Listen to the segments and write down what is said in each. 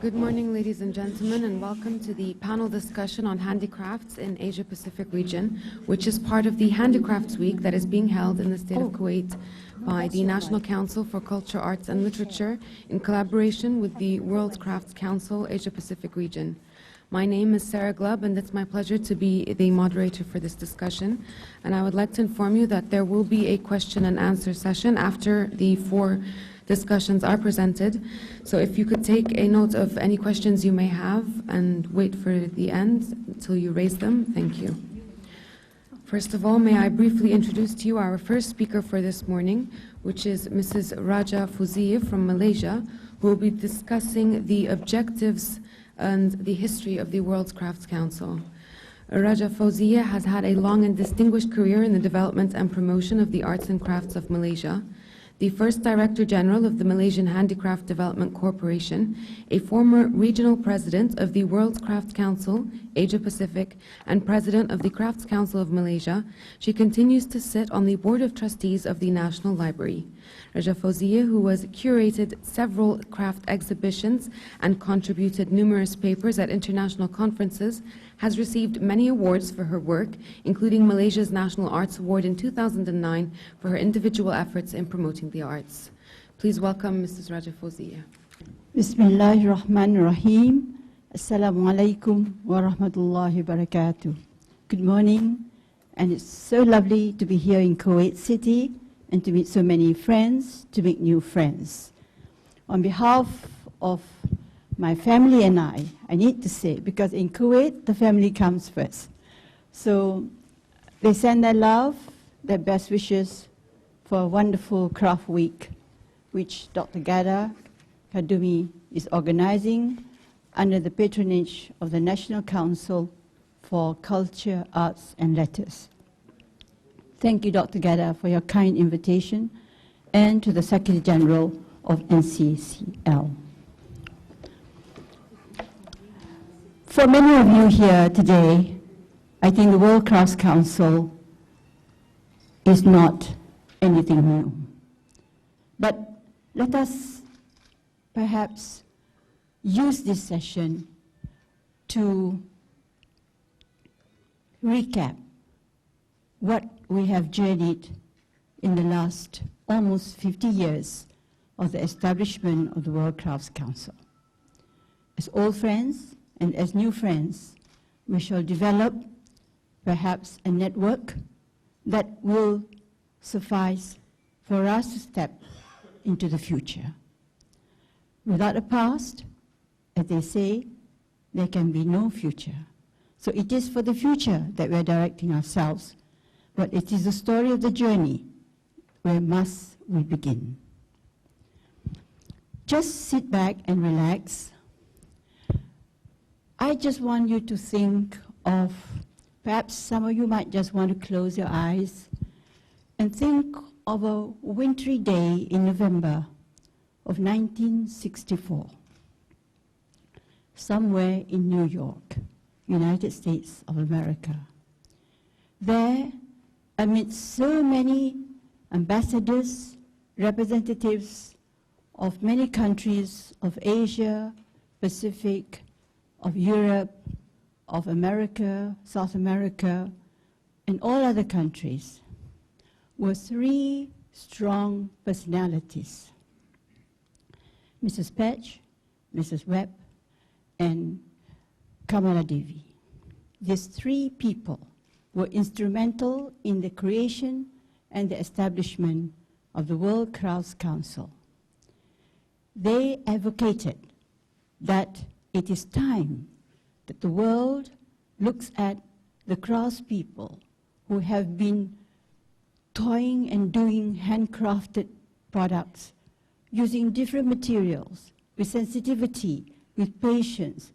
Good morning, ladies and gentlemen, and welcome to the panel discussion on handicrafts in Asia-Pacific region, which is part of the Handicrafts Week that is being held in the state of Kuwait by the National Council for Culture, Arts and Literature in collaboration with the World Crafts Council Asia-Pacific region. My name is Sarah Glubb, and it's my pleasure to be the moderator for this discussion. And I would like to inform you that there will be a question and answer session after the four discussions are presented. So if you could take a note of any questions you may have and wait for the end until you raise them. Thank you. First of all, may I briefly introduce to you our first speaker for this morning, which is Mrs. Raja Fauziya from Malaysia, who will be discussing the objectives and the history of the World Crafts Council. Raja Fauziya has had a long and distinguished career in the development and promotion of the arts and crafts of Malaysia. The first Director General of the Malaysian Handicraft Development Corporation, a former regional president of the World Crafts Council, Asia Pacific, and president of the Crafts Council of Malaysia, she continues to sit on the Board of Trustees of the National Library. Raja Fauziya, who has curated several craft exhibitions and contributed numerous papers at international conferences, has received many awards for her work, including Malaysia's National Arts Award in 2009 for her individual efforts in promoting the arts. Please welcome Mrs. Raja Fauziya. Bismillahirrahmanirrahim. Assalamu alaikum wa rahmatullahi wa barakatuh. Good morning, and it's so lovely to be here in Kuwait City and to meet so many friends, to make new friends. On behalf of my family and I need to say, because in Kuwait, the family comes first. So they send their love, their best wishes for a wonderful craft week, which Dr. Gada Kadumi is organizing under the patronage of the National Council for Culture, Arts and Letters. Thank you, Dr. Gada, for your kind invitation, and to the Secretary General of NCCL. For many of you here today, I think the World Crafts Council is not anything new. But let us perhaps use this session to recap what we have journeyed in the last almost 50 years of the establishment of the World Crafts Council. As old friends and as new friends, we shall develop perhaps a network that will suffice for us to step into the future. Without a past, as they say, there can be no future. So it is for the future that we are directing ourselves, but it is the story of the journey. Where must we begin? Just sit back and relax. I just want you to think of, perhaps some of you might just want to close your eyes and think of a wintry day in November of 1964, somewhere in New York, United States of America. There, amidst so many ambassadors, representatives of many countries of Asia, Pacific, of Europe, of America, South America, and all other countries, were three strong personalities: Mrs. Patch, Mrs. Webb, and Kamala Devi. These three people were instrumental in the creation and the establishment of the World Crafts Council. They advocated that it is time that the world looks at the craftspeople who have been toying and doing handcrafted products using different materials, with sensitivity, with patience,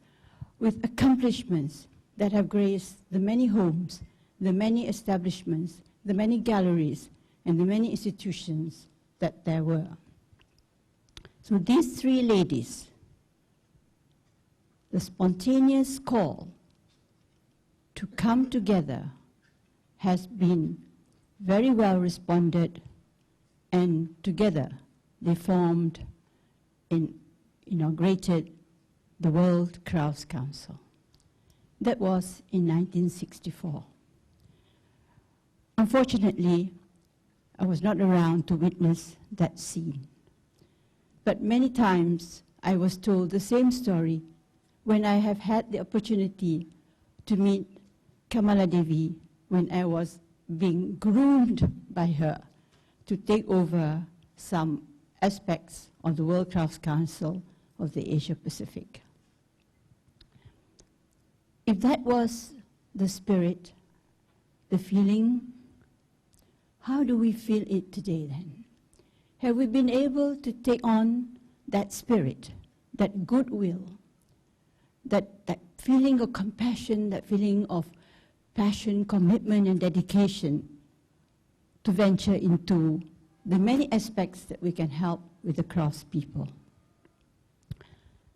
with accomplishments that have graced the many homes, the many establishments, the many galleries, and the many institutions that there were. So these three ladies, the spontaneous call to come together has been very well responded, and together they formed and inaugurated the World Crafts Council. That was in 1964. Unfortunately, I was not around to witness that scene. But many times I was told the same story when I have had the opportunity to meet Kamala Devi when I was being groomed by her to take over some aspects of the World Crafts Council of the Asia Pacific. If that was the spirit, the feeling, how do we feel it today then? Have we been able to take on that spirit, that goodwill, that feeling of compassion, that feeling of passion, commitment, and dedication to venture into the many aspects that we can help with the crafts people?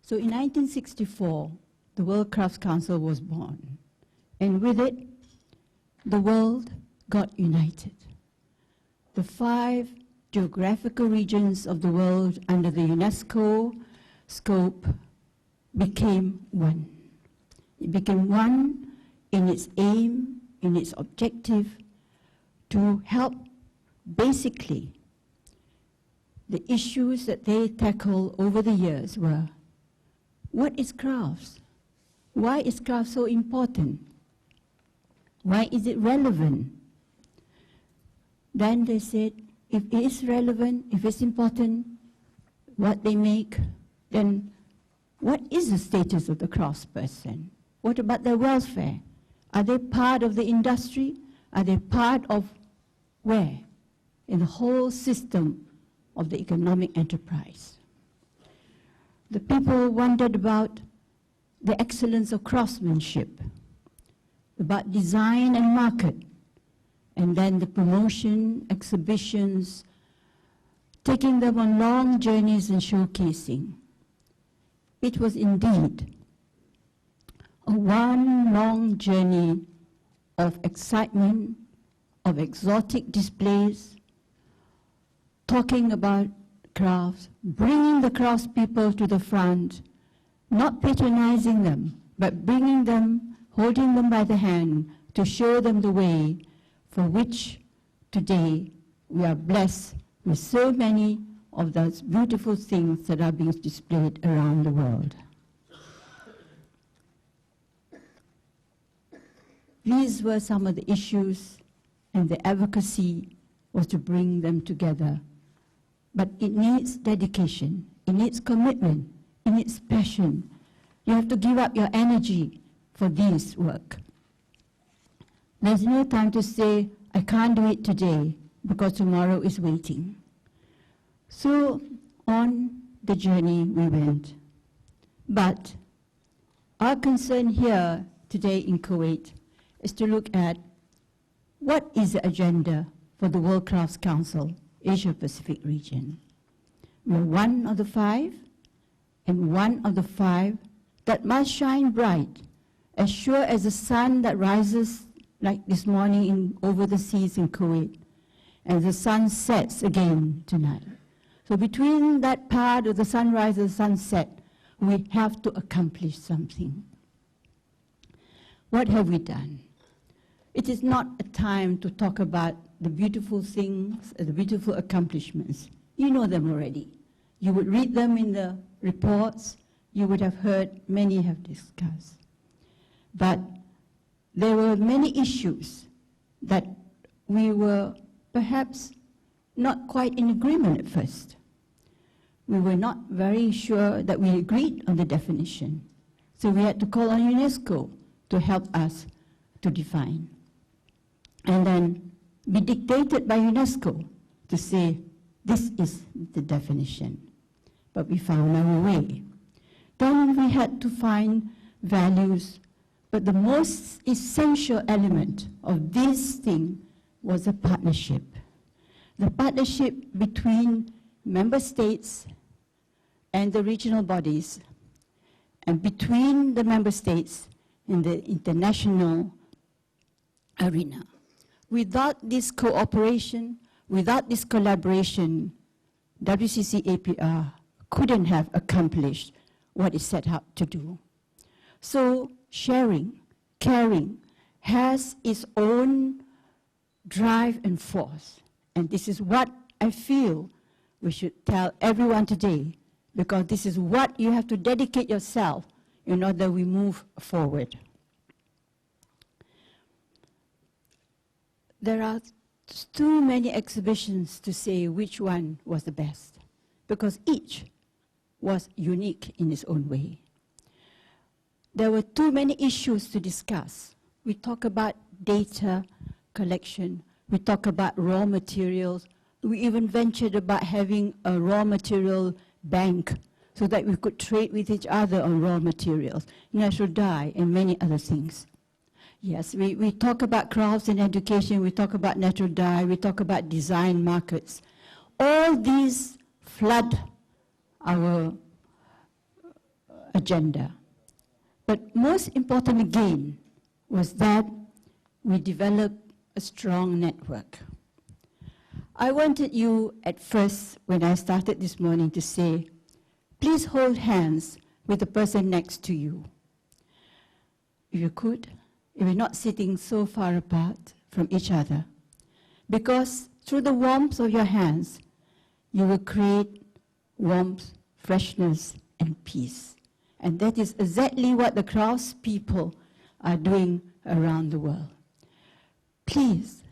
So in 1964, the World Crafts Council was born, and with it, the world got united. The 5 geographical regions of the world under the UNESCO scope became one. It became one in its aim, in its objective, to help basically the issues that they tackle over the years were, what is crafts? Why is crafts so important? Why is it relevant? Then they said, if it is relevant, if it's important, what they make, then what is the status of the craftsperson? What about their welfare? Are they part of the industry? Are they part of where? In the whole system of the economic enterprise. The people wondered about the excellence of craftsmanship, about design and market, and then the promotion, exhibitions, taking them on long journeys and showcasing. It was indeed one long journey of excitement, of exotic displays, talking about crafts, bringing the craftspeople to the front, not patronizing them, but bringing them, holding them by the hand to show them the way for which today we are blessed with so many of those beautiful things that are being displayed around the world. These were some of the issues, and the advocacy was to bring them together. But it needs dedication, it needs commitment, it needs passion. You have to give up your energy for this work. There's no time to say, I can't do it today because tomorrow is waiting. So on the journey we went. But our concern here today in Kuwait is to look at what is the agenda for the World Crafts Council Asia Pacific region. We're one of the 5, and one of the 5 that must shine bright, as sure as the sun that rises like this morning over the seas in Kuwait, and the sun sets again tonight. So between that part of the sunrise and sunset, we have to accomplish something. What have we done? It is not a time to talk about the beautiful things, the beautiful accomplishments. You know them already. You would read them in the reports. You would have heard many have discussed. But there were many issues that we were perhaps not quite in agreement at first. We were not very sure that we agreed on the definition. So we had to call on UNESCO to help us to define. And then be dictated by UNESCO to say, this is the definition. But we found our way. Then we had to find values, but the most essential element of this thing was a partnership. The partnership between member states and the regional bodies, and between the member states in the international arena. Without this cooperation, without this collaboration, WCC APR couldn't have accomplished what it's set out to do. So sharing, caring, has its own drive and force. And this is what I feel we should tell everyone today, because this is what you have to dedicate yourself in order we move forward. There are too many exhibitions to say which one was the best, because each was unique in its own way. There were too many issues to discuss. We talk about data collection, we talk about raw materials, we even ventured about having a raw material bank so that we could trade with each other on raw materials, natural dye, and many other things. Yes, we talk about crafts and education, we talk about natural dye, we talk about design markets. All these flood our agenda. But most important again was that we developed a strong network. I wanted you at first, when I started this morning, to say, please hold hands with the person next to you. If you could, if you're not sitting so far apart from each other. Because through the warmth of your hands, you will create warmth, freshness, and peace. And that is exactly what the crafts people are doing around the world. Please,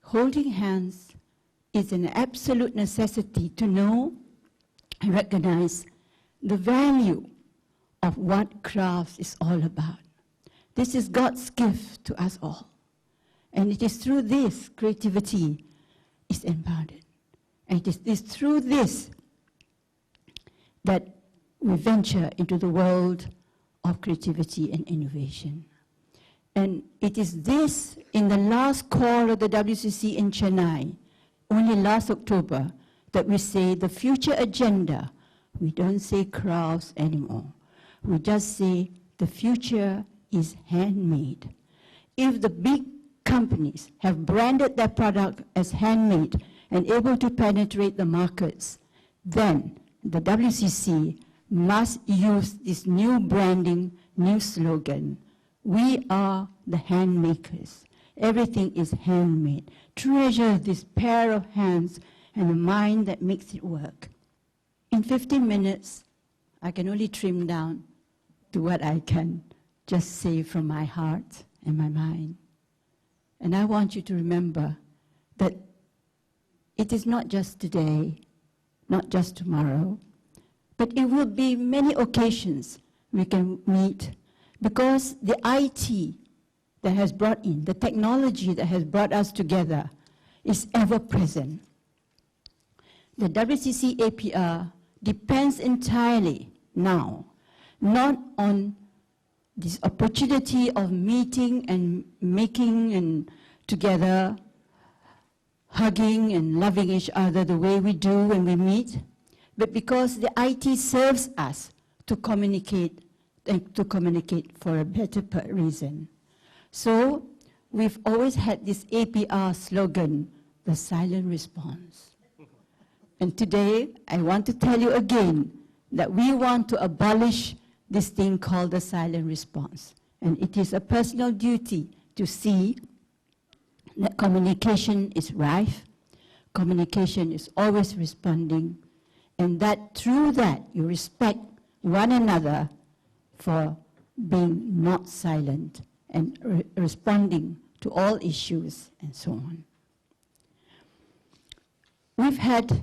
holding hands is an absolute necessity to know and recognize the value of what crafts is all about. This is God's gift to us all. And it is through this creativity is empowered. And it is through this that we venture into the world of creativity and innovation. And it is this, in the last call of the WCC in Chennai, only last October, that we say the future agenda. We don't say crafts anymore. We just say the future is handmade. If the big companies have branded their product as handmade and able to penetrate the markets, then the WCC must use this new branding, new slogan. We are the hand makers. Everything is handmade. Treasure this pair of hands and the mind that makes it work. In 15 minutes, I can only trim down to what I can just say from my heart and my mind. And I want you to remember that it is not just today, not just tomorrow, but it will be many occasions we can meet, because the IT that has brought in, the technology that has brought us together is ever present. The WCC APR depends entirely now, not on this opportunity of meeting and making and together, hugging and loving each other the way we do when we meet, but because the IT serves us to communicate and to communicate for a better reason. So we've always had this APR slogan, the silent response. And today, I want to tell you again that we want to abolish this thing called the silent response. And it is a personal duty to see that communication is rife, communication is always responding, and that through that you respect one another for being not silent and responding to all issues and so on. We've had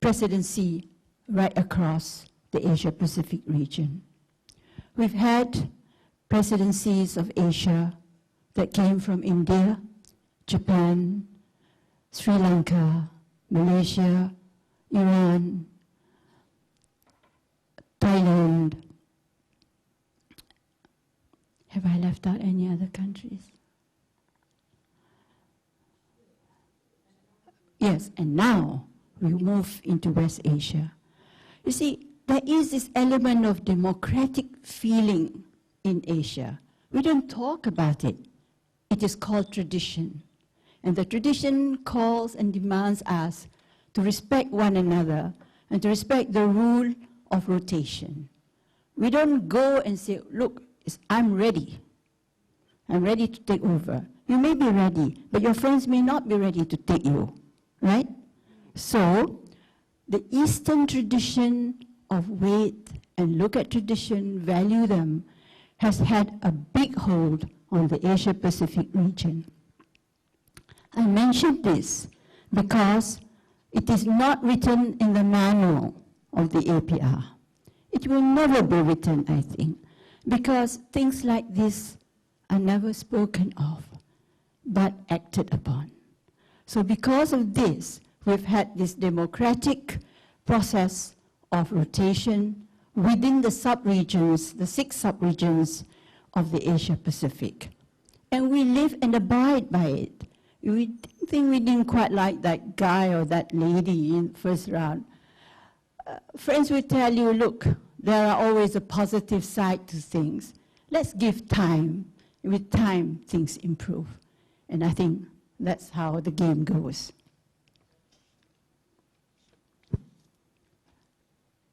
presidency right across the Asia-Pacific region. We've had presidencies of Asia that came from India, Japan, Sri Lanka, Malaysia, Iran, Thailand. Have I left out any other countries? Yes, and now we move into West Asia. You see, there is this element of democratic feeling in Asia. We don't talk about it. It is called tradition. And the tradition calls and demands us to respect one another and to respect the rule of rotation. We don't go and say, look, I'm ready. I'm ready to take over. You may be ready, but your friends may not be ready to take you, right? So the Eastern tradition of wait and look at tradition, value them, has had a big hold on the Asia-Pacific region. I mention this because it is not written in the manual of the APR. It will never be written, I think, because things like this are never spoken of, but acted upon. So because of this, we've had this democratic process of rotation within the sub-regions, the 6 sub-regions of the Asia-Pacific. And we live and abide by it. We think we didn't quite like that guy or that lady in the first round. Friends will tell you, look, there are always a positive side to things. Let's give time. With time, things improve. And I think that's how the game goes.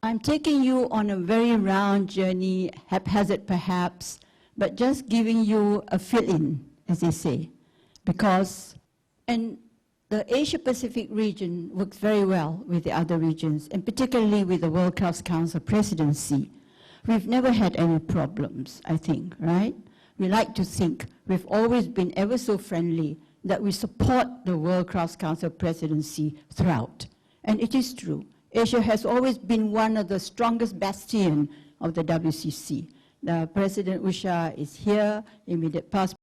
I'm taking you on a very round journey, haphazard perhaps, but just giving you a fill-in, as they say, because the Asia-Pacific region works very well with the other regions, and particularly with the World Crafts Council presidency. We've never had any problems, I think, right? We like to think we've always been ever so friendly, that we support the World Crafts Council presidency throughout. And it is true. Asia has always been one of the strongest bastions of the WCC. The President Usha is here, immediate past